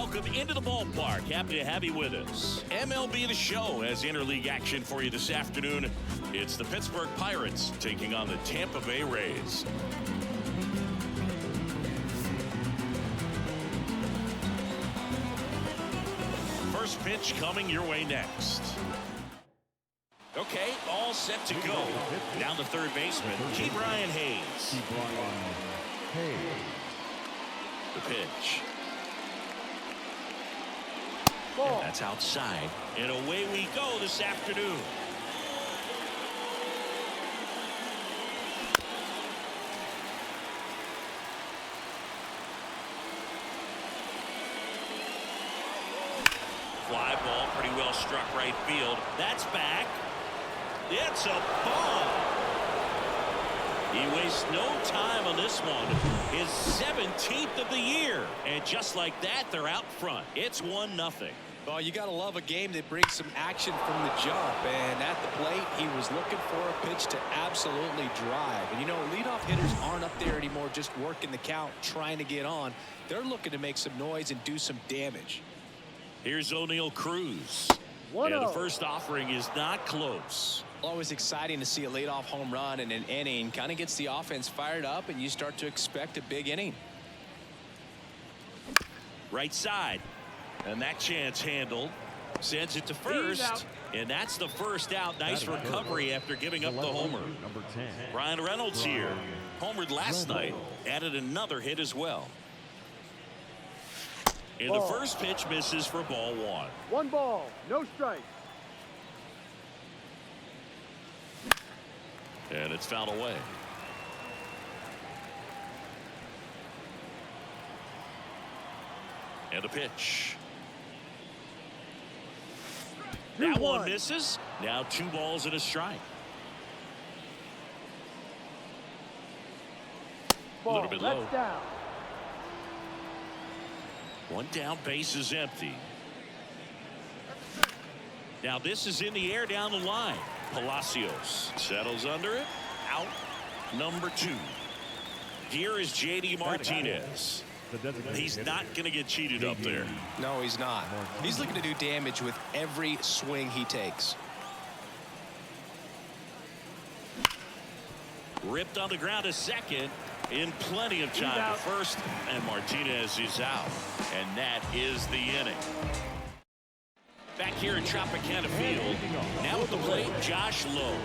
welcome into the ballpark. Happy to have you with us. MLB The Show has interleague action for you this afternoon. It's the Pittsburgh Pirates taking on the Tampa Bay Rays. First pitch coming your way next. Okay, all set to go. Down to third baseman, Brian Hayes. The pitch. And that's outside. And away we go this afternoon. Fly ball, pretty well struck right field. That's back. It's a ball. He wastes no time on this one. His 17th of the year. And just like that, they're out front. It's 1-0. Well, you got to love a game that brings some action from the jump. And at the plate, he was looking for a pitch to absolutely drive. And, you know, leadoff hitters aren't up there anymore just working the count, trying to get on. They're looking to make some noise and do some damage. Here's O'Neal Cruz. And the first offering is not close. Always exciting to see a leadoff home run in an inning. Kind of gets the offense fired up, and you start to expect a big inning. Right side. And that chance handled. Sends it to first. And that's the first out. Nice recovery after giving up the homer. Ryan Reynolds here. Homered last night. Added another hit as well. And the first pitch misses for ball one. 1 ball, no strike. And it's fouled away. And a pitch. That one misses. Now 2 balls and a strike. A little bit low. Down. 1 down, base is empty. Now this is in the air down the line. Palacios settles under it. Out. Number 2. Here is J.D. Martinez. He's not going to get cheated up there. No, he's not. He's looking to do damage with every swing he takes. Ripped on the ground to second. In plenty of time to first. And Martinez is out. And that is the inning. Back here in Tropicana Field. Now at the plate, Josh Lowe.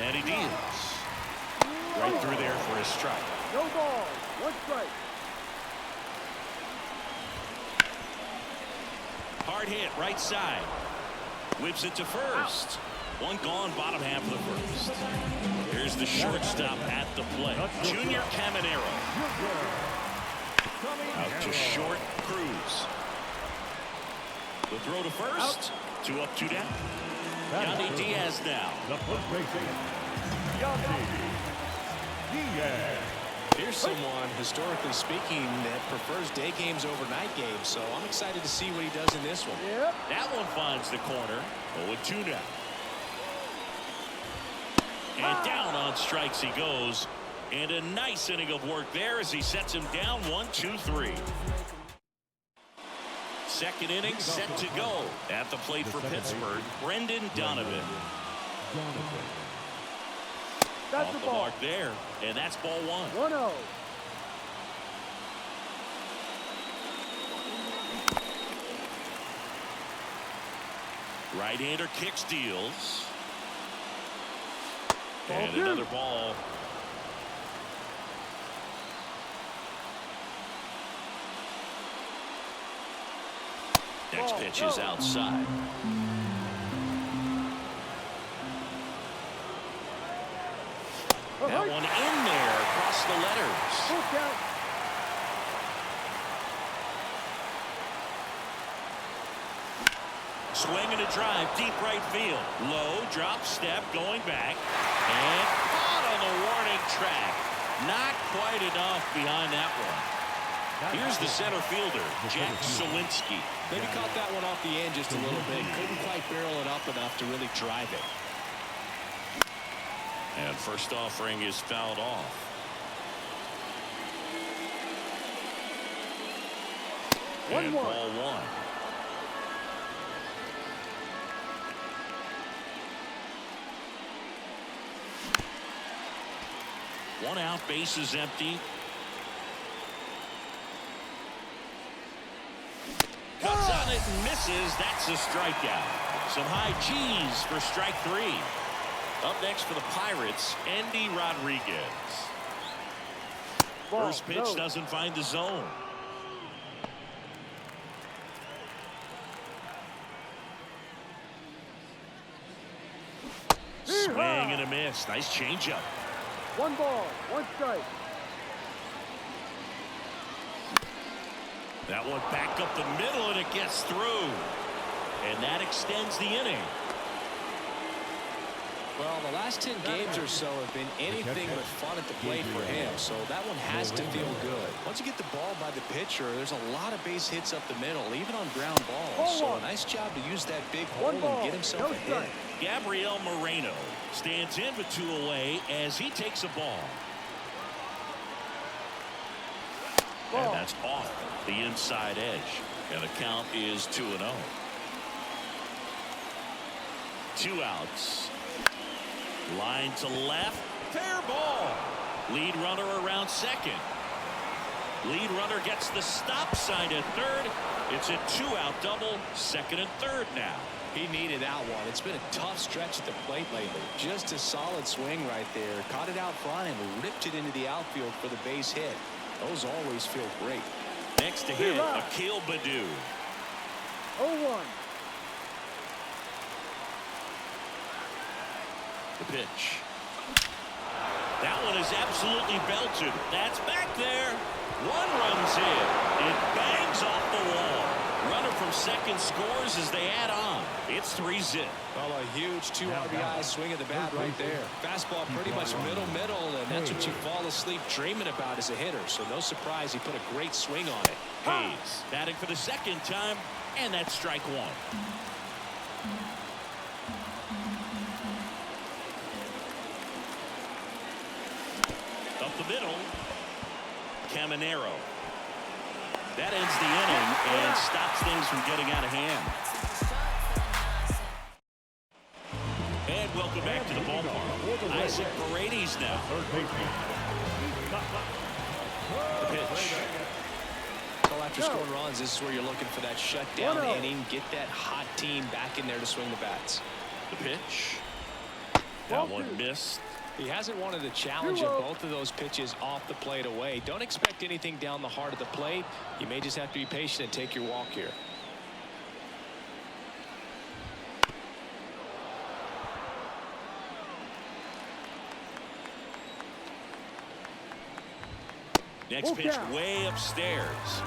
And he deals. Right through there for a strike. No ball, 1 strike. Hard hit, right side. Whips it to first. 1 gone, bottom half of the first. Here's the shortstop at the plate. Junior Caminero. Out to short, Cruz. The throw to first. 2 up, 2 down. Yandy Diaz now. Here's someone, historically speaking, that prefers day games over night games. So I'm excited to see what he does in this one. Yep. That one finds the corner. 0-2 now. And down on strikes he goes. And a nice inning of work there as he sets him down 1-2-3. Second inning set to go. At the plate for Pittsburgh, Brendan Donovan. That's Off the the ball. mark there. And that's ball 1. 1-0. Right-hander kicks, deals. And another ball. Next pitch is outside. That one in there across the letters. Full count. Swing and a drive, deep right field. Low, drop step, going back. And caught on the warning track. Not quite enough behind that one. Here's the center fielder, Jack Sawinski. Maybe caught that one off the end just a little bit. Couldn't quite barrel it up enough to really drive it. And first offering is fouled off. And ball one. One out, bases empty. Cuts on it and misses. That's a strikeout. Some high G's for strike three. Up next for the Pirates, Andy Rodriguez. First pitch doesn't find the zone. Swing and a miss. Nice changeup. 1 ball, 1 strike. That one back up the middle and it gets through. And that extends the inning. Well, the last 10 games or so have been anything but fun at the plate for him, so that one has to feel good. Once you get the ball by the pitcher, there's a lot of base hits up the middle, even on ground balls. So a nice job to use that big hole and get himself a hit. Gabriel Moreno stands in with 2 away as he takes a ball. And that's off the inside edge. And the count is 2-0. 2 outs. Line to left. Fair ball. Lead runner around second. Lead runner gets the stop sign at third. It's a 2-out double. Second and third now. He needed that one. It's been a tough stretch at the plate lately. Just a solid swing right there. Caught it out front and ripped it into the outfield for the base hit. Those always feel great. Next to hit, Akil Baddoo. 0-1. The pitch. That one is absolutely belted. That's back there. 1 runs in. It bangs off the wall. Runner from second scores as they add on. It's 3-zip. Well, a huge 2 RBI swing of the bat right there. Fastball pretty much middle, and that's what you fall asleep dreaming about as a hitter. So no surprise he put a great swing on it. Hayes batting for the second time, and that's strike 1. Up the middle, Caminero. That ends the inning and stops things from getting out of hand. And welcome back to the ballpark. Isaac Paredes now. The pitch. So after scoring runs, this is where you're looking for that shutdown inning. Get that hot team back in there to swing the bats. The pitch. That one missed. He hasn't wanted a challenge in both of those pitches off the plate away. Don't expect anything down the heart of the plate. You may just have to be patient and take your walk here. Next pitch way upstairs.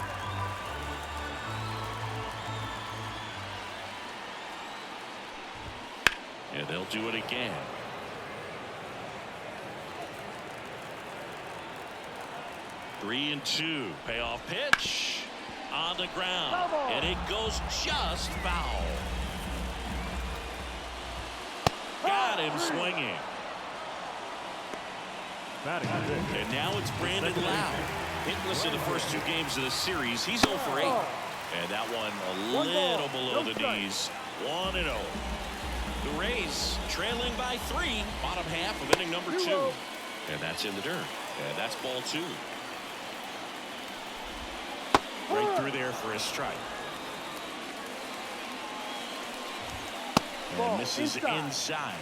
And they'll do it again. Three and 2. Payoff pitch on the ground. And it goes just foul. Got him swinging. And now it's Brandon Lowe. Hitless in the first 2 games of the series. He's 0 for 8. And that one a little below the knees. 1-0. The Rays trailing by 3. Bottom half of inning number 2. And that's in the dirt. And that's ball 2. Right through there for a strike. And misses inside.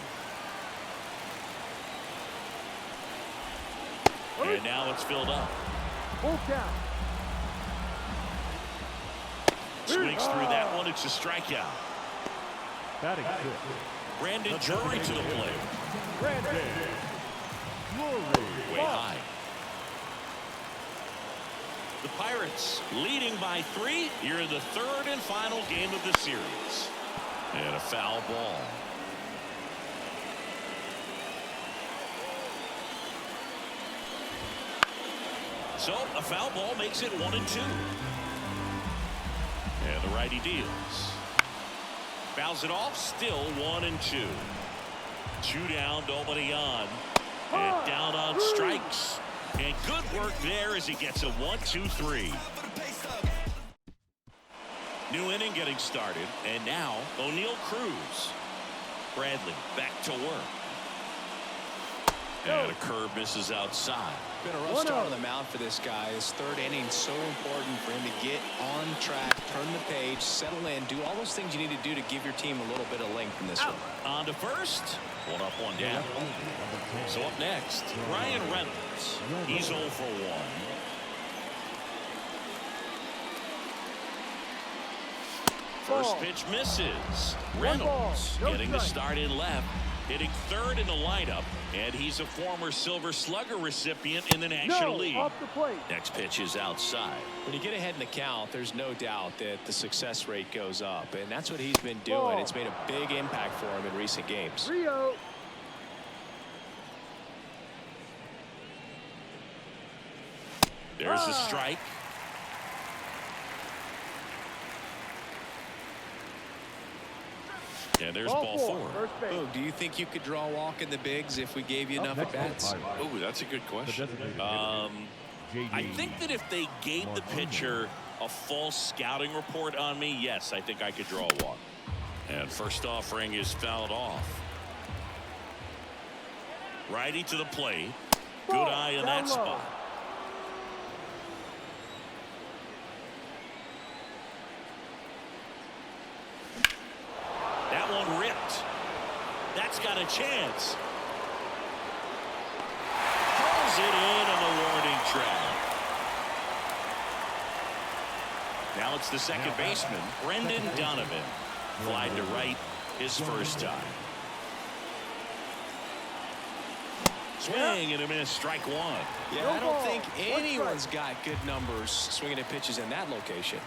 And now it's filled up. Full count. Swings through that one. It's a strikeout. Batting Brandon Drury to the plate. Brandon Way high. The Pirates leading by 3 here in the 3rd and final game of the series. And a foul ball. So a foul ball makes it 1-2. And the righty deals. Fouls it off. Still 1-2. 2 down. Nobody on. And down on strikes. And good work there as he gets a 1-2-3. New inning getting started, and now O'Neal Cruz. Bradley back to work. And a curve misses outside. Been a rough start on the mound for this guy. His third inning so important for him to get on track, turn the page, settle in, do all those things you need to do to give your team a little bit of length in this one. On to first. One up, one down. So up next, Ryan Reynolds. He's 0 for 1. First pitch misses. Reynolds getting the start in left, hitting third in the lineup, and he's a former Silver Slugger recipient in the National League. Off the plate. Next pitch is outside. When you get ahead in the count, there's no doubt that the success rate goes up, and that's what he's been doing. It's made a big impact for him in recent games. Rio. There's a strike. And there's ball 4. Oh, do you think you could draw a walk in the bigs if we gave you enough at bats? Oh, that's a good question. I think that if they gave the pitcher a false scouting report on me, yes, I think I could draw a walk. And first offering is fouled off. Righty to the plate. Good eye in that spot. That one ripped. That's got a chance. Pulls it in on the warning track. Now it's the second baseman, Brendan Donovan. Fly to right his first time. Swing and a miss, strike 1. Yeah, I don't think anyone's got good numbers swinging at pitches in that location.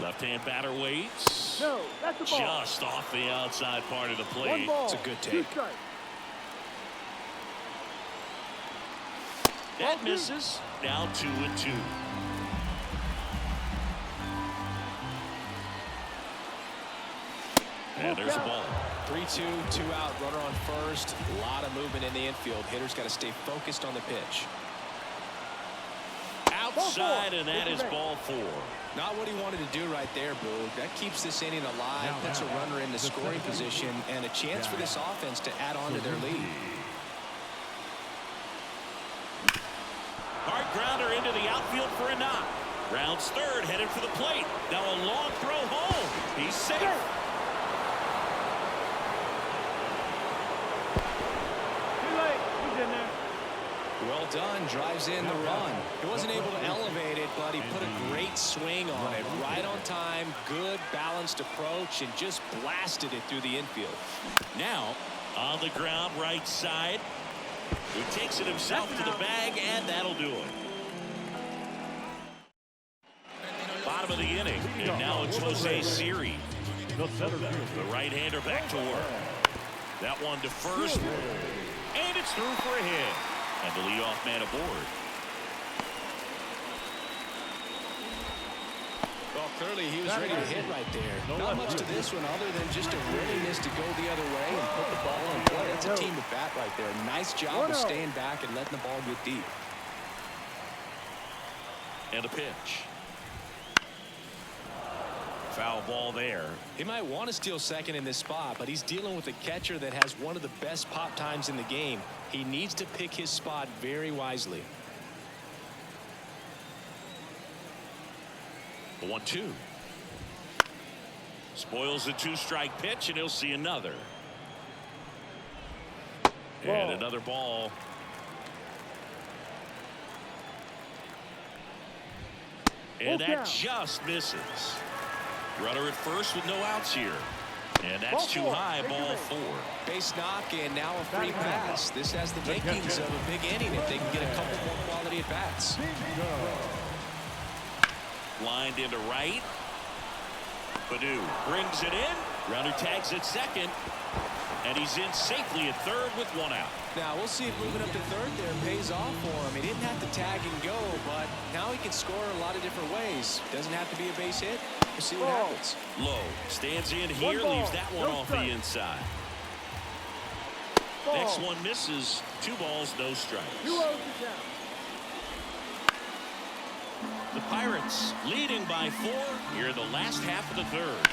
Left-hand batter waits. No, that's a ball. Just off the outside part of the plate. One ball. It's a good take. That misses. Now 2-2. And there's a ball. 3-2, 2 out, runner on first. A lot of movement in the infield. Hitter's got to stay focused on the pitch. Outside, and that is ball 4. Not what he wanted to do right there, Boo. That keeps this inning alive, puts a runner in the scoring position, and a chance for this offense to add on to their lead. Hard grounder into the outfield for a knock. Rounds third, headed for the plate. Now a long throw home. He's safe. Too late. He's in there. Well done, drives in the run. He wasn't able to elevate it, but he put a great swing on it. Right on time, good balanced approach, and just blasted it through the infield. Now on the ground, right side. He takes it himself to the bag, and that'll do it. Bottom of the inning, and now it's Jose Siri. The right-hander back to work. That one to first, and it's through for a hit. And the leadoff man aboard. Well, clearly he was ready to hit right there. Not much to this one other than just a willingness to go the other way and put the ball in play. That's a team at bat right there. Nice job of staying back and letting the ball get deep. And a pitch. Foul ball there. He might want to steal second in this spot, but he's dealing with a catcher that has one of the best pop times in the game. He needs to pick his spot very wisely. The 1-2. Spoils the 2-strike pitch, and he'll see another. And another ball. And that just misses. Runner at first with no outs here. And that's too high, ball 4. Base knock, and now a free pass. This has the makings of a big inning if they can get a couple more quality at bats. Lined into right. Badu brings it in. Runner tags at second. And he's in safely at third with 1 out. Now we'll see if moving up to third there pays off for him. He didn't have to tag and go, but now he can score a lot of different ways. Doesn't have to be a base hit. We'll see what happens. Low stands in here, leaves that one off the inside. Next one misses, 2 balls, no strikes. 2-0 to count. The Pirates leading by 4 here in the last half of the third.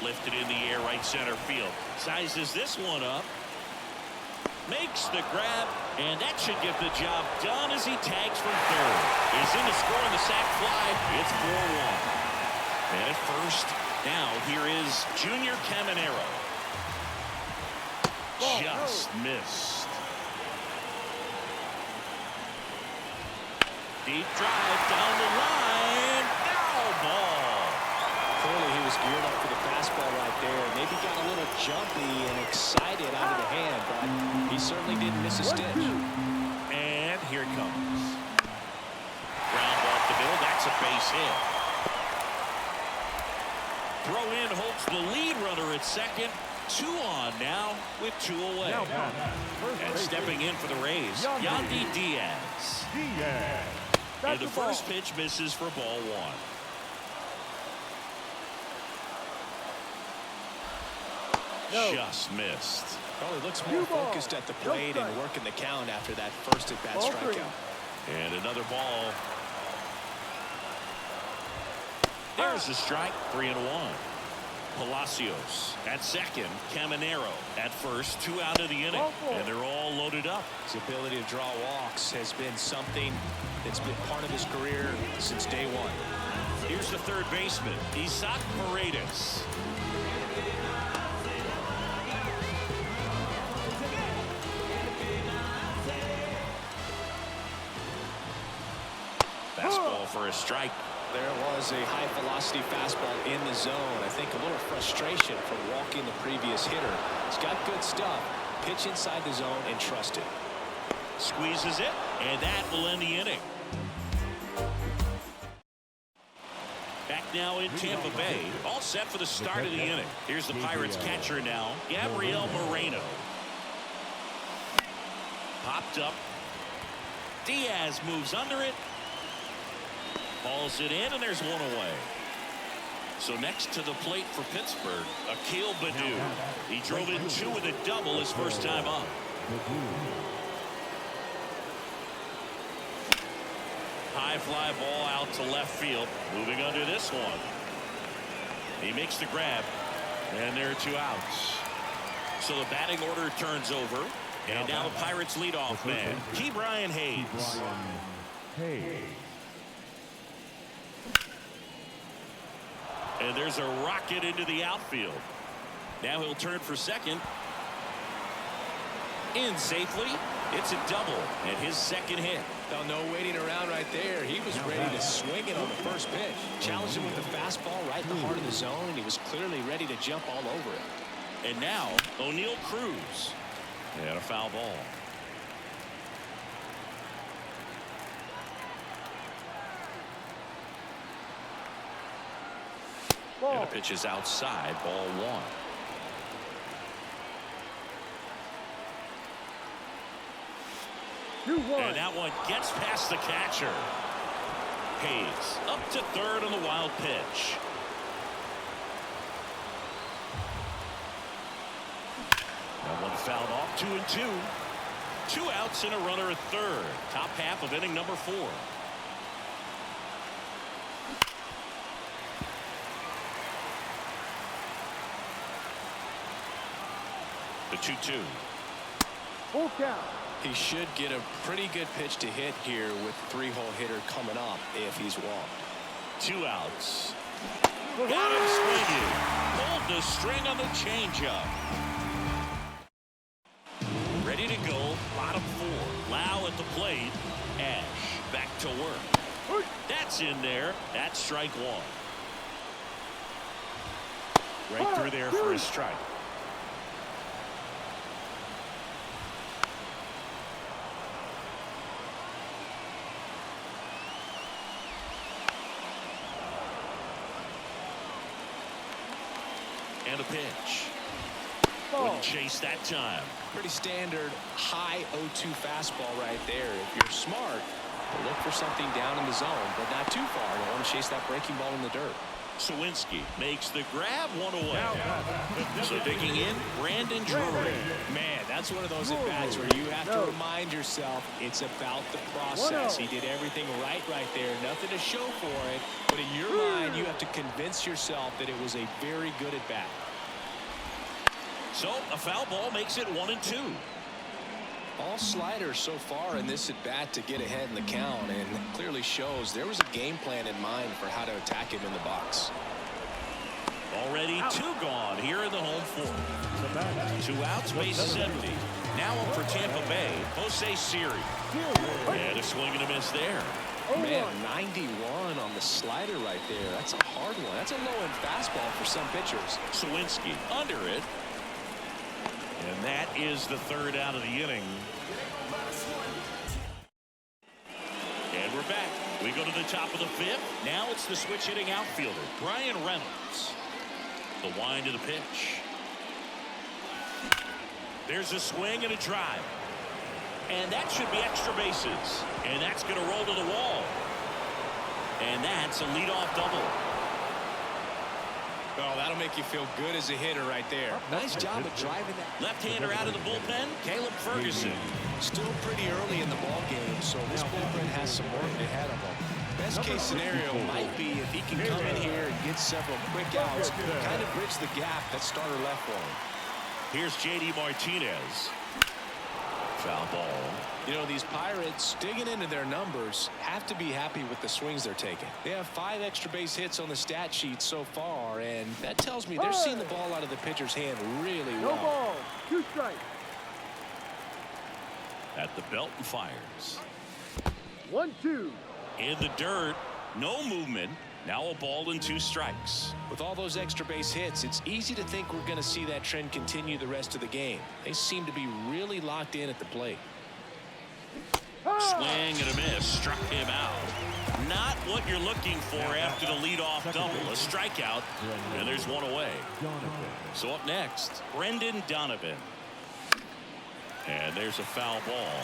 Lifted in the air, right center field. Sizes this one up. Makes the grab, and that should get the job done as he tags from third. He's in to score on the sac fly. It's 4-1. And at first, now here is Junior Caminero. Just missed. Deep drive down the line. Foul ball. Clearly he was geared up for the fastball right there. Maybe got a little jumpy and excited out of the hand, but he certainly didn't miss a stitch. And here it comes. Ground off the middle. That's a base hit. Throw in holds the lead runner at second. 2 on now with 2 away. And stepping in for the Rays, Yandy Diaz. And the first pitch misses for ball 1. Just missed. Probably looks more focused at the plate and working the count after that first at-bat strikeout. And another ball. There's the strike. 3-1. Palacios at second. Caminero at first. 2 out of the inning. And they're all loaded up. His ability to draw walks has been something that's been part of his career since day 1. Here's the third baseman, Isaac Paredes. Fastball for a strike. There was a high-velocity fastball in the zone. I think a little frustration from walking the previous hitter. He's got good stuff. Pitch inside the zone and trust it. Squeezes it, and that will end the inning. Back now in Tampa Bay, all set for the start of the inning. Here's the Pirates catcher now, Gabriel Moreno. Popped up. Diaz moves under it. Hauls it in, and there's 1 away. So next to the plate for Pittsburgh, Akil Baddoo. He drove in 2 with a double his first time up. High fly ball out to left field. Moving under this one. He makes the grab, and there are 2 outs. So the batting order turns over, and now the Pirates leadoff man, Ke'Bryan Hayes. And there's a rocket into the outfield. Now he'll turn for second. In safely. It's a double and his second hit. Now, no waiting around right there. He was ready to swing it on the first pitch. Challenged him with the fastball right in the heart of the zone, and he was clearly ready to jump all over it. And now O'Neal Cruz. And a foul ball. And the pitch is outside, ball 1. And that one gets past the catcher. Hayes up to third on the wild pitch. That one fouled off. 2-2. 2 outs and a runner at third. Top half of inning number 4. The 2-2. Full count. He should get a pretty good pitch to hit here with 3-hole hitter coming up if he's walked. 2 outs. Got him swinging. Pulled the string on the changeup. Ready to go. Bottom 4. Lau at the plate. Ash back to work. That's in there. That's strike 1. Right through there for a strike. And a pitch. Wouldn't chase that time. Pretty standard high 0-2 fastball right there. If you're smart, look for something down in the zone, but not too far. You want to chase that breaking ball in the dirt. Sawinski makes the grab, one away. So digging in, Brandon Drury. Man, that's one of those at-bats where you have to remind yourself it's about the process. He did everything right there. Nothing to show for it. But in your mind, you have to convince yourself that it was a very good at-bat. So a foul ball makes it 1-2. All sliders so far in this at-bat to get ahead in the count, and clearly shows there was a game plan in mind for how to attack him in the box. Already 2 gone here in the home fourth. 2 outs, bases empty. Now up for Tampa Bay, Jose Siri. And a swing and a miss there. Man, 91 on the slider right there. That's a hard one. That's a low-end fastball for some pitchers. Sawinski under it. And that is the 3rd out of the inning. And we're back. We go to the top of the 5th. Now it's the switch hitting outfielder, Brian Reynolds. The wind of the pitch. There's a swing and a drive. And that should be extra bases. And that's going to roll to the wall. And that's a leadoff double. Oh, that'll make you feel good as a hitter right there. Nice job of driving that. Left-hander out of the bullpen, Caleb Ferguson. Still pretty early in the ball game, so this bullpen has some work ahead of him. Best case scenario might be if he can come in here and get several quick outs, kind of bridge the gap that starter left for him. Here's J.D. Martinez. Foul ball. You know, these Pirates, digging into their numbers, have to be happy with the swings they're taking. They have 5 extra base hits on the stat sheet so far, and that tells me they're seeing the ball out of the pitcher's hand really well. No ball. 2 strikes. At the belt and fires. 1-2. In the dirt, no movement. Now a ball and 2 strikes. With all those extra base hits, it's easy to think we're going to see that trend continue the rest of the game. They seem to be really locked in at the plate. Swing and a miss, struck him out. Not what you're looking for after the leadoff double. A strikeout, and there's 1 away. So up next, Brendan Donovan. And there's a foul ball.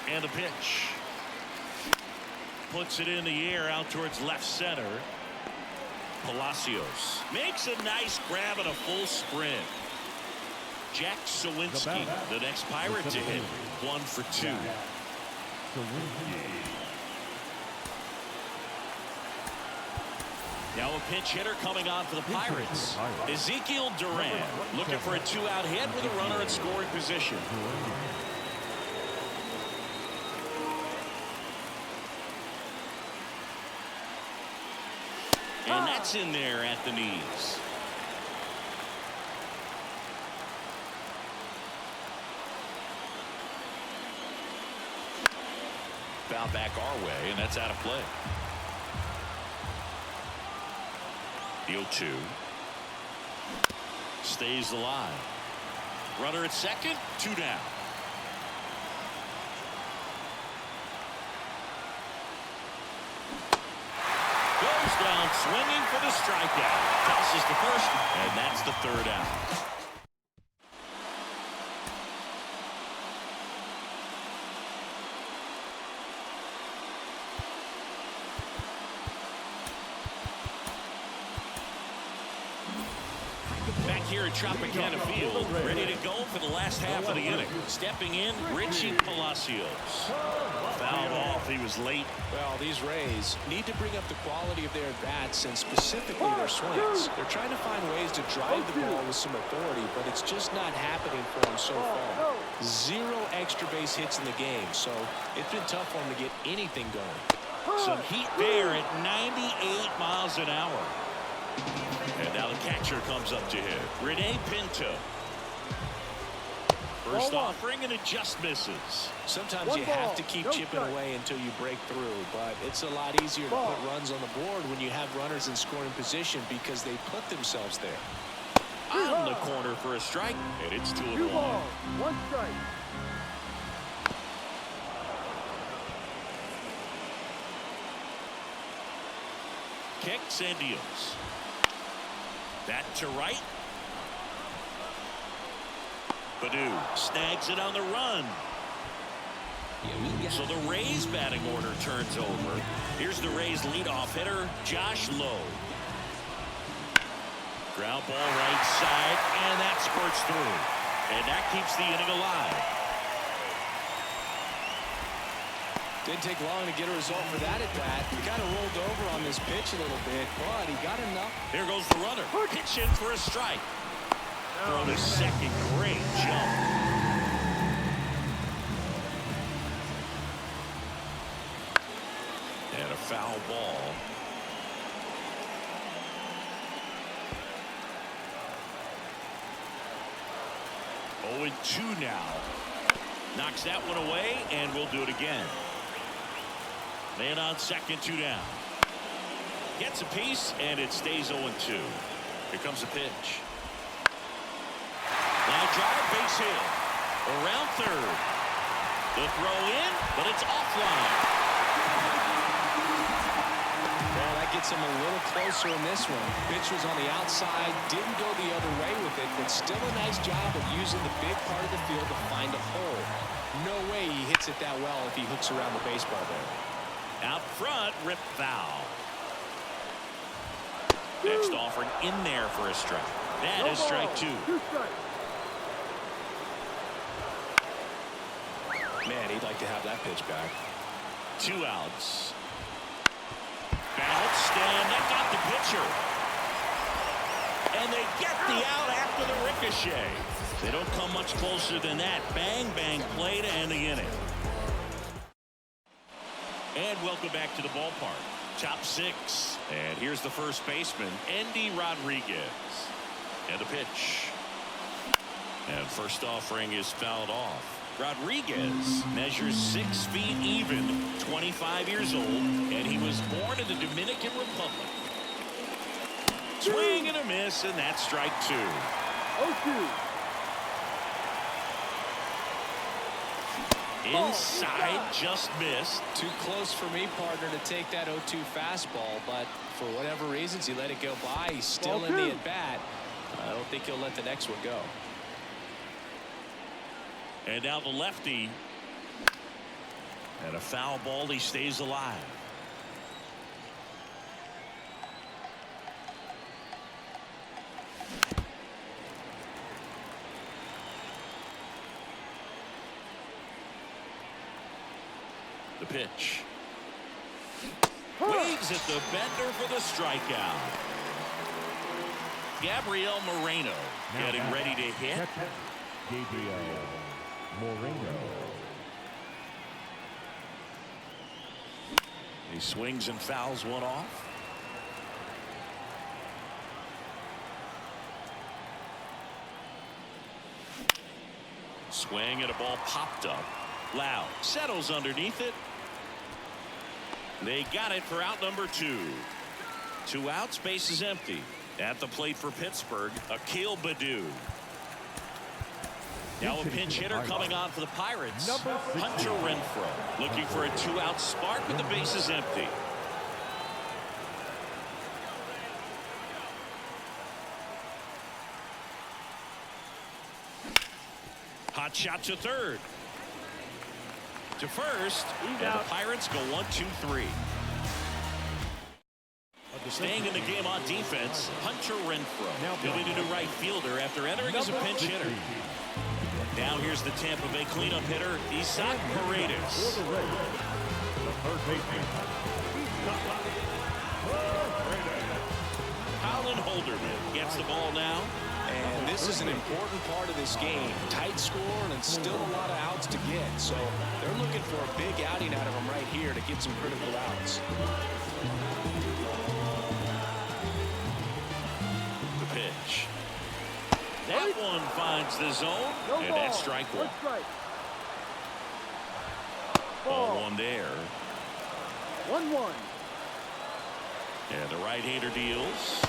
And the pitch. Puts it in the air out towards left center. Palacios makes a nice grab and a full sprint. Jack Sawinski, the next Pirate to hit. 1 for 2. Now a pinch hitter coming on for the Pirates. Ezekiel Duran looking for a 2-out hit with a runner in scoring position. And that's in there at the knees. Foul back our way, and that's out of play. The 0-2. Stays alive. Runner at second, 2 down. Goes down swinging for the strikeout. Tosses to first, and that's the 3rd out. Back here at Tropicana Field, ready to go for the last half of the inning. Stepping in, Richie Palacios. Fouled off, he was late. Well, these Rays need to bring up the quality of their bats and specifically their swings. They're trying to find ways to drive the ball with some authority, but it's just not happening for them so far. 0 extra base hits in the game, so it's been tough for them to get anything going. Some heat there at 98 miles an hour. And now the catcher comes up to hit. Rene Pinto. First offering, and it just misses. Sometimes you have to keep chipping away until you break through, but it's a lot easier to put runs on the board when you have runners in scoring position because they put themselves there. On the corner for a strike, and it's 2-1. 1 strike. Kicks and deals. That to right. Badu snags it on the run. So the Rays batting order turns over. Here's the Rays leadoff hitter, Josh Lowe. Ground ball right side, and that spurts through. And that keeps the inning alive. Didn't take long to get a result for that at bat. He kind of rolled over on this pitch a little bit, but he got enough. Here goes the runner. Pitch in for a strike. Throw to second. Great jump. And a foul ball. Oh, and 2 now. Knocks that one away, and we'll do it again. Man on second, 2 down. Gets a piece, and it stays 0-2. Here comes a pitch. Line drive, base hit. Around third. The throw in, but it's offline. Well, that gets him a little closer in this one. Pitch was on the outside, didn't go the other way with it, but still a nice job of using the big part of the field to find a hole. No way he hits it that well if he hooks around the baseball there. Out front, rip foul. Next offering in there for a strike. That is strike 2. Man, he'd like to have that pitch back. 2 outs. Bounced, and that got the pitcher. And they get the out after the ricochet. They don't come much closer than that. Bang, bang play to end the inning. And welcome back to the ballpark. Top 6. And here's the first baseman, Endy Rodriguez. And a pitch. And first offering is fouled off. Rodriguez measures 6 feet even, 25 years old, and he was born in the Dominican Republic. Swing and a miss, and that's strike 2. 0-2. Inside, just missed. Too close for me, partner, to take that 0-2 fastball, but for whatever reasons, he let it go by. He's still in the at-bat. I don't think he'll let the next one go. And now the lefty. And a foul ball, he stays alive. The pitch. Waves at the bender for the strikeout. Gabriel Moreno getting ready to hit. Gabriel Moreno. He swings and fouls one off. Swing and a ball popped up. Loud settles underneath it. They got it for out number 2. 2 outs, base is empty. At the plate for Pittsburgh, Akil Baddoo. Now a pinch hitter coming on for the Pirates, Hunter Renfroe, looking for a 2-out spark with the bases empty. Hot shot to third. To first, and the Pirates go 1-2-3. Staying in the game on defense, Hunter Renfroe, building a new right fielder after entering as a pinch hitter. Now here's the Tampa Bay cleanup hitter, Isaac Paredes. Colin Holderman gets the ball now. And this is an important part of this game. Tight score and still a lot of outs to get. So they're looking for a big outing out of them right here to get some critical outs. The pitch. That one finds the zone, and that's strike 1. Ball 1 there. 1-1. And the right-hander deals.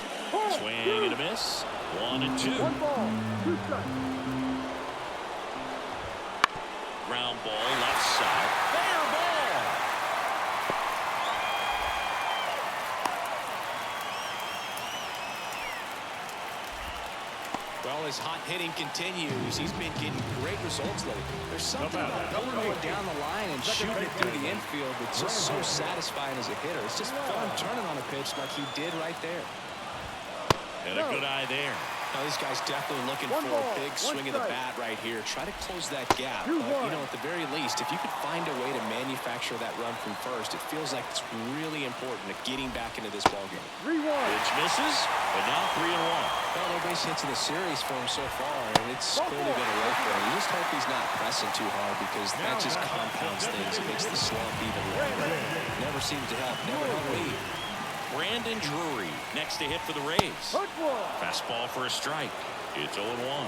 Swing and a miss. 1-2. 1 ball, 2 strikes. Ground ball left side. Fair ball. Well, his hot hitting continues. He's been getting great results lately. There's something about going down the line and shooting it through the infield that's just so satisfying as a hitter. It's just fun turning on a pitch like he did right there. And a good eye there. Now, this guy's definitely looking for a big swing of the bat right here. Try to close that gap. But, you know, at the very least, if you could find a way to manufacture that run from first, it feels like it's really important at getting back into this ballgame. 3-1. Pitch misses, but now 3-1. Well, no base hits in the series for him so far, and it's clearly been a work for him. You just hope he's not pressing too hard because that just compounds things. It makes the slump even longer. Never seems to help. Never helped me. Brandon Drury next to hit for the Rays. Fastball for a strike. It's 0-1.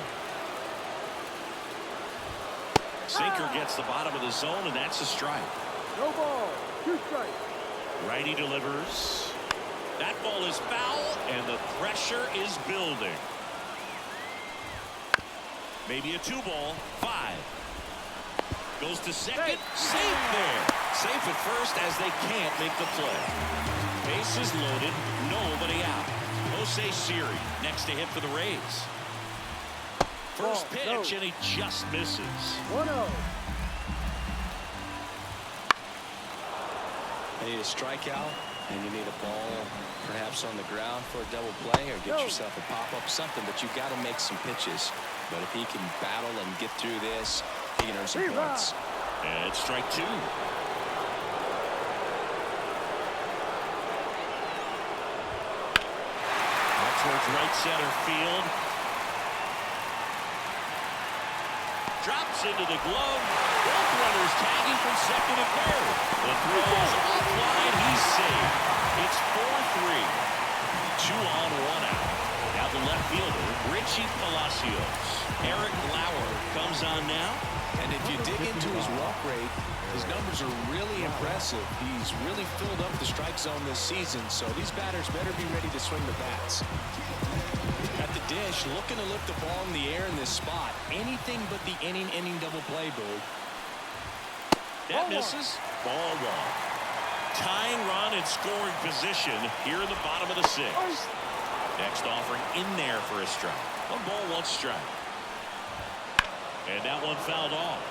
Sinker gets the bottom of the zone, and that's a strike. No ball. 2 strikes. Righty delivers. That ball is foul, and the pressure is building. Maybe a 2-ball. 5. Goes to second. Safe there. Safe at first as they can't make the play. Bases loaded, nobody out. Jose Siri next to hit for the Rays. First pitch, and he just misses. 1-0. You need a strikeout, and you need a ball perhaps on the ground for a double play, or get yourself a pop-up, something, but you've got to make some pitches. But if he can battle and get through this, he can earn some points. And it's strike 2. Towards right center field. Drops into the glove. Both runners tagging from second to third. The throw is offline. He's safe. It's 4-3. 2 on, 1 out. Now the left fielder, Richie Palacios. Eric Lauer comes on now. And if you dig into his walk rate, his numbers are really impressive. He's really filled up the strike zone this season, so these batters better be ready to swing the bats. At the dish, looking to lift the ball in the air in this spot. Anything but the inning double play, Boog. That misses. Ball 1. Tying run in scoring position here in the bottom of the 6th. Next offering in there for a strike. 1 ball, 1 strike. And that one fouled off.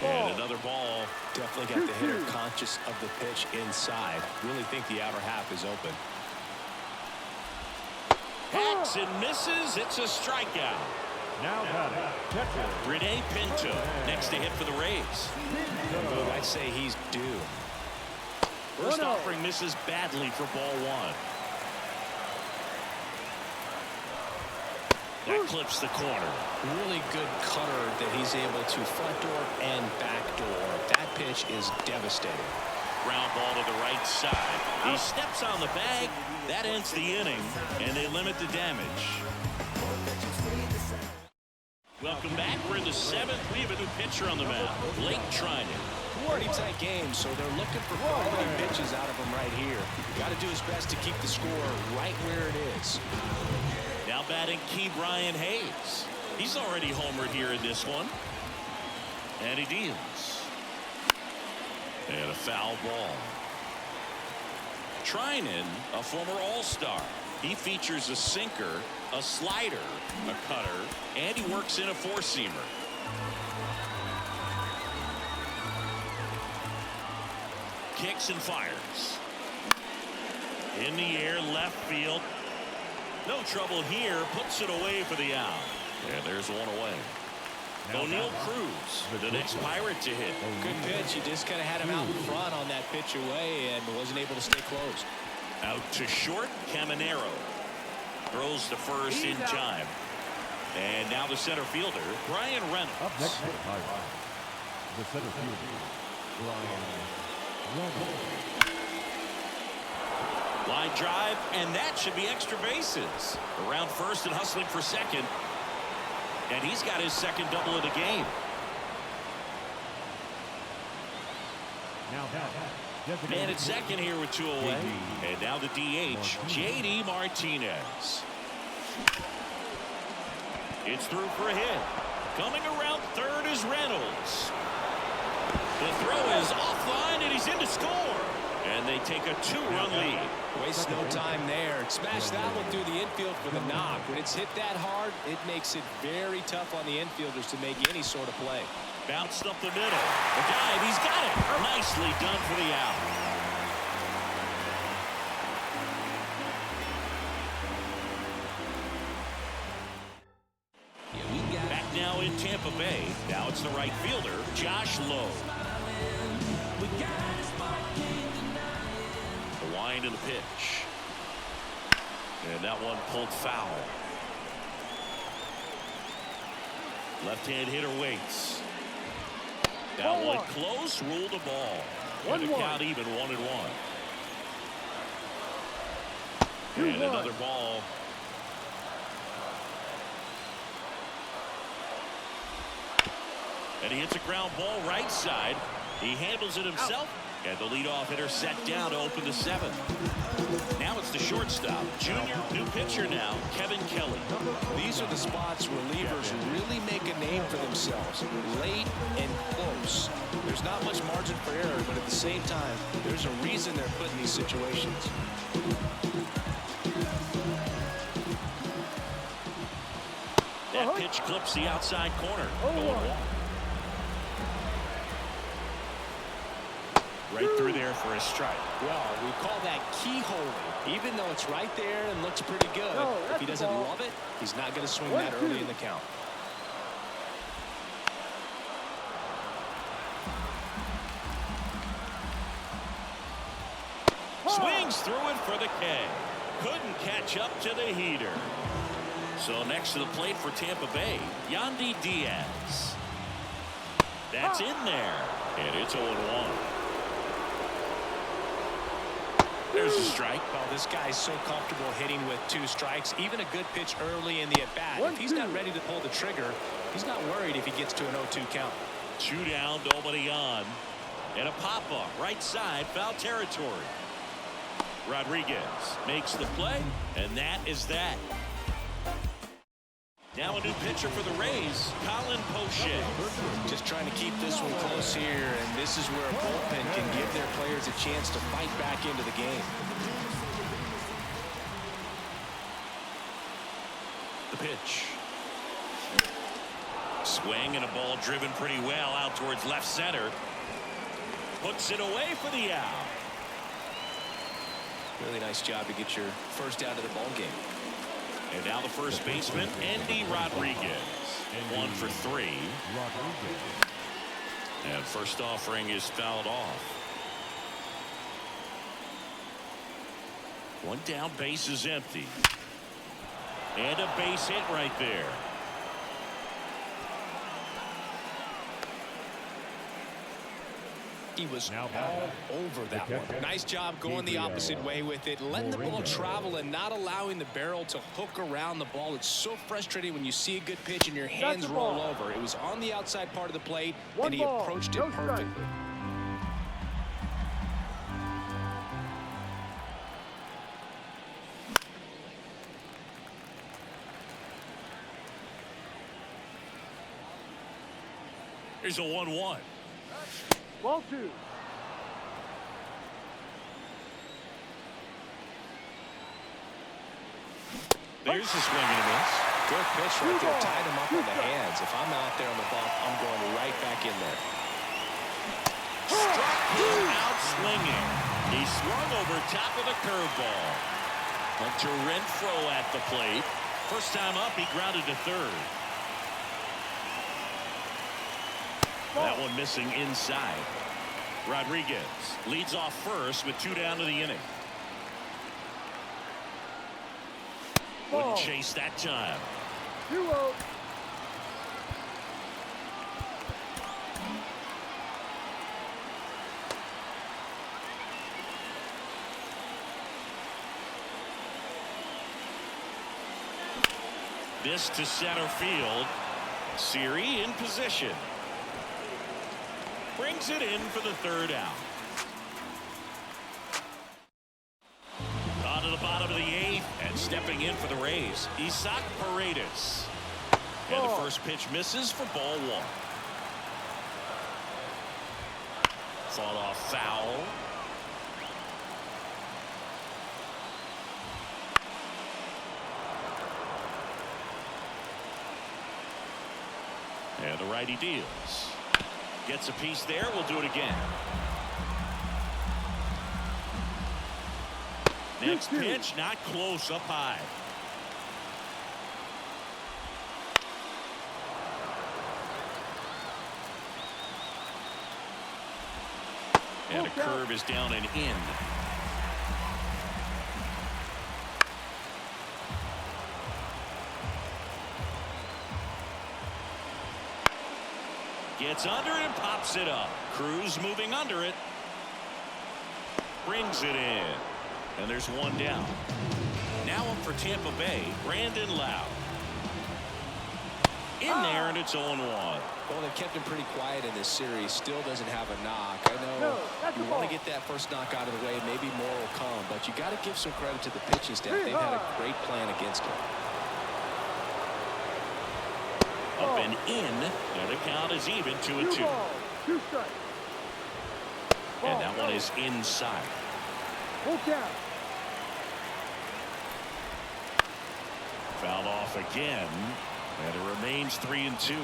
And another ball. Definitely got the hitter conscious of the pitch inside. Really think the outer half is open. Hacks and misses. It's a strikeout. Now batting, Rene Pinto next to hit for the Rays. I'd say he's due. First offering misses badly for ball 1. That clips the corner. Really good cutter that he's able to front door and back door. That pitch is devastating. Ground ball to the right side. He steps on the bag. That ends the inning, and they limit the damage. Welcome back. We're in the 7th. We have a new pitcher on the mound, Blake Trinan. Pretty tight game, so they're looking for quality pitches out of him right here. Got to do his best to keep the score right where it is. Now batting Key Brian Hayes. He's already homered here in this one. And he deals. And a foul ball. Trinan, a former All-Star. He features a sinker, a slider, a cutter, and he works in a 4-seamer. Kicks and fires. In the air, left field. No trouble here. Puts it away for the out. And there's one away. O'Neal Cruz, the next Pirate to hit. Good pitch. He just kind of had him out in front on that pitch away and wasn't able to stay close. Out to short, Caminero. Throws to first in time. And now the center fielder, Brian Reynolds. up next for the Pirates, the center fielder, Brian Reynolds. Line drive, and that should be extra bases. Around first and hustling for second. And he's got his second double of the game. Now Man at second here with 2 away. And now the DH, J.D. Martinez. It's through for a hit. Coming around third is Reynolds. The throw is offline, and he's in to score. And they take a 2-run lead. Waste no time there. Smash that one through the infield for the knock. When it's hit that hard, it makes it very tough on the infielders to make any sort of play. Bounced up the middle. The dive, he's got it. Nicely done for the out. Back now in Tampa Bay. Now it's the right fielder, Josh Lowe. The wind and the pitch. And that one pulled foul. Left-hand hitter waits. That one close, ruled the ball. And the count even 1-1. And another ball. And he hits a ground ball right side. He handles it himself. And the leadoff hitter set down to open the 7th. Now it's the shortstop. Junior, new pitcher now, Kevin Kelly. These are the spots relievers really make a name for themselves. Late and close. There's not much margin for error, but at the same time, there's a reason they're put in these situations. That pitch clips the outside corner. Right through there for a strike. Well, we call that keyholing. Even though it's right there and looks pretty good, if he doesn't love it, he's not going to swing that early in the count. Swings through it for the K. Couldn't catch up to the heater. So next to the plate for Tampa Bay, Yandy Diaz. That's in there. And it's 0-1. There's a strike. Well, this guy's so comfortable hitting with 2 strikes. Even a good pitch early in the at-bat. If he's not ready to pull the trigger, he's not worried if he gets to an 0-2 count. 2 down, nobody on. And a pop-up, right side, foul territory. Rodriguez makes the play, and that is that. Now a new pitcher for the Rays, Colin Poche. Just trying to keep this one close here, and this is where a bullpen can give their players a chance to fight back into the game. The pitch. Swing and a ball driven pretty well out towards left center. Puts it away for the out. Really nice job to get your first out of the ball game. And now the first baseman, Andy Rodriguez. 1 for 3. And first offering is fouled off. 1 down, base is empty. And a base hit right there. He was all over that one. Nice job going the opposite way with it, letting the ball travel and not allowing the barrel to hook around the ball. It's so frustrating when you see a good pitch and your hands roll over. It was on the outside part of the plate, and he approached it perfectly. Here's a 1-1. Ball 2. There's the swing and a miss. Good pitch right there. Tied him up on the hands. If I'm out there on the bump, I'm going right back in there. Struck him out swinging. He swung over top of the curveball. Hunter Renfroe at the plate. First time up, he grounded to third. That one missing inside. Rodriguez leads off first with 2 down to the inning. Wouldn't chase that time. 2-0. This to center field. Siri in position. Brings it in for the 3rd out. On to the bottom of the 8th, and stepping in for the Rays, Isaac Paredes. And the first pitch misses for ball 1. Fought off foul. And the righty deals. Gets a piece there. We'll do it again. Next pitch, not close, up high. And a curve is down and in. Gets under it and pops it up. Cruz moving under it. Brings it in. And there's one down. Now up for Tampa Bay, Brandon Lowe. In there, and it's 0-1. Well, they've kept him pretty quiet in this series. Still doesn't have a knock. I know you want to get that first knock out of the way. Maybe more will come, but you got to give some credit to the pitching staff. They've had a great plan against him. Up and in, and the count is even, 2-2. 2 strikes. And that one is inside. Full count. Fouled off again, and it remains 3-2.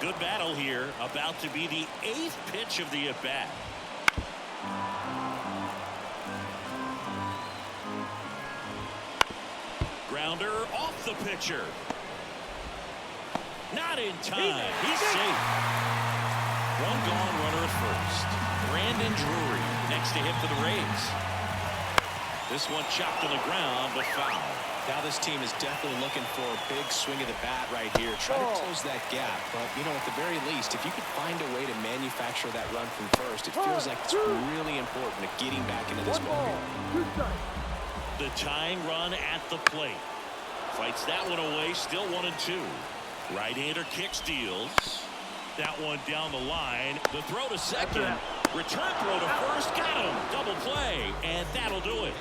Good battle here, about to be the 8th pitch of the at-bat. Grounder off the pitcher. Not in time. He's safe. One gone, runner at first. Brandon Drury next to hit for the Rays. This one chopped to the ground, but foul. Now this team is definitely looking for a big swing of the bat right here. Try to close that gap. But, you know, at the very least, if you could find a way to manufacture that run from first, it feels like it's really important to getting back into this ballgame. The tying run at the plate. Fights that one away, still 1-2. Right-hander kicks, deals. That one down the line. The throw to second. Return throw to first. Got him. Double play. And that'll do it.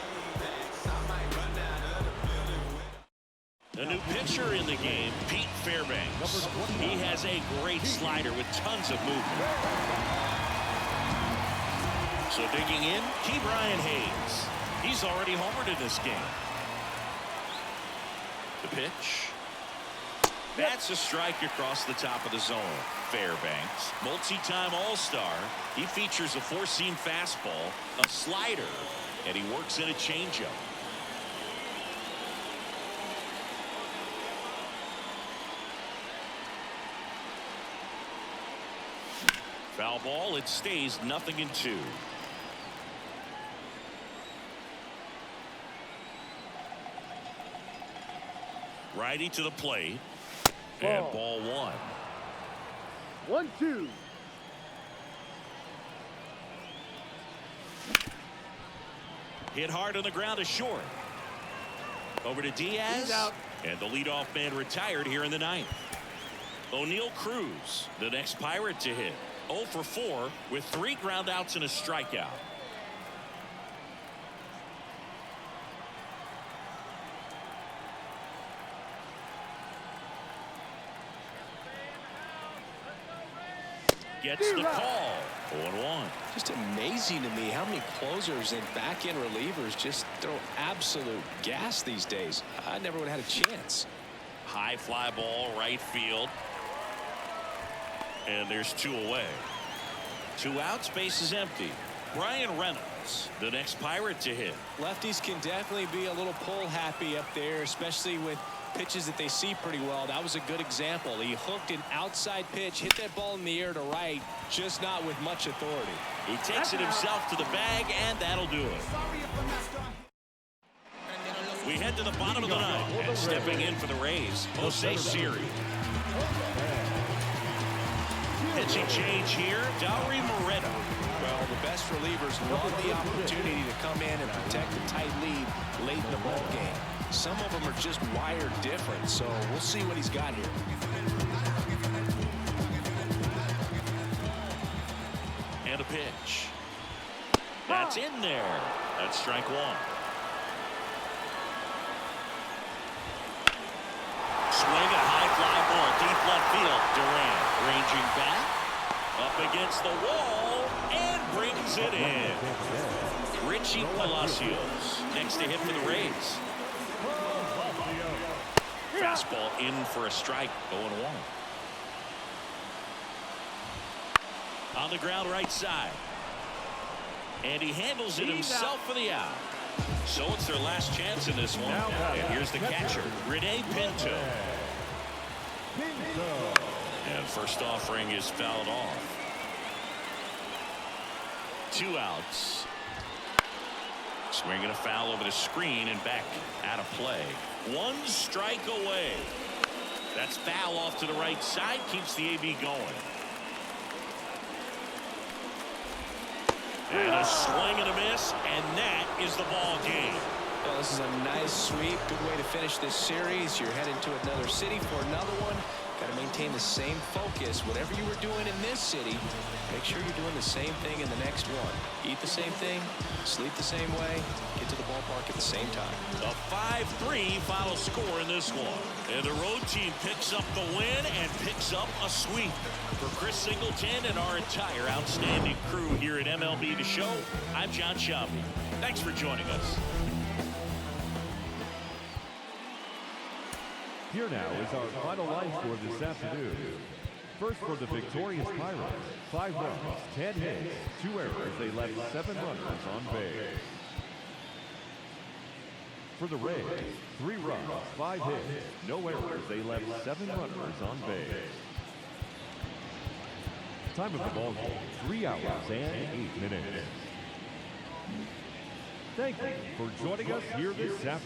A new pitcher in the game, Pete Fairbanks. He has a great slider with tons of movement. So digging in, Key Brian Hayes. He's already homered in this game. The pitch. That's a strike across the top of the zone. Fairbanks, multi-time All-Star. He features a four-seam fastball, a slider, and he works in a changeup. Foul ball. It stays 0-2. Righty to the plate. And ball 1. 1-2. Hit hard on the ground is short. Over to Diaz. And the leadoff man retired here in the 9th. O'Neal Cruz, the next Pirate to hit. 0 for 4 with 3 groundouts and a strikeout. Gets the call. 0-1. Just amazing to me how many closers and back-end relievers just throw absolute gas these days. I never would have had a chance. High fly ball, right field. And there's 2 away. 2 outs, base is empty. Brian Reynolds, the next Pirate to hit. Lefties can definitely be a little pull happy up there, especially with pitches that they see pretty well. That was a good example. He hooked an outside pitch, hit that ball in the air to right, just not with much authority. He takes it himself to the bag, and that'll do it. We head to the bottom of the 9th, and stepping in for the Rays, Jose Siri. Pitching change here, Dauri Moreta. Well, the best relievers love the opportunity to come in and protect a tight lead late in the ball game. Some of them are just wired different, so we'll see what he's got here. And a pitch. That's in there. That's strike 1. Swing a high fly ball deep left field. Durant ranging back. Up against the wall and brings it in. Richie Palacios next to hit for the Rays. Fastball in for a strike, 0-1. On the ground right side. And he handles it himself for the out. So it's their last chance in this one. And here's the catcher, Rene Pinto. And first offering is fouled off. 2 outs. Swinging a foul over the screen and back out of play. 1 strike away. That's foul off to the right side. Keeps the AB going. And a swing and a miss, and that is the ball game. Well, this is a nice sweep. Good way to finish this series. You're heading to another city for another one. Got to maintain the same focus. Whatever you were doing in this city, make sure you're doing the same thing in the next one. Eat the same thing, sleep the same way, get to the ballpark at the same time. A 5-3 final score in this one. And the road team picks up the win and picks up a sweep. For Chris Singleton and our entire outstanding crew here at MLB The Show, I'm John Shelby. Thanks for joining us. Here now is our final line score this afternoon. First for the victorious Pirates, 5 runs, 10 hits, 2 errors. They left 7 runners on base. For the Rays, 3 runs, 5 hits, no errors. They left 7 runners on base. Time of the ball game, 3 hours and 8 minutes. Thank you for joining us here this afternoon.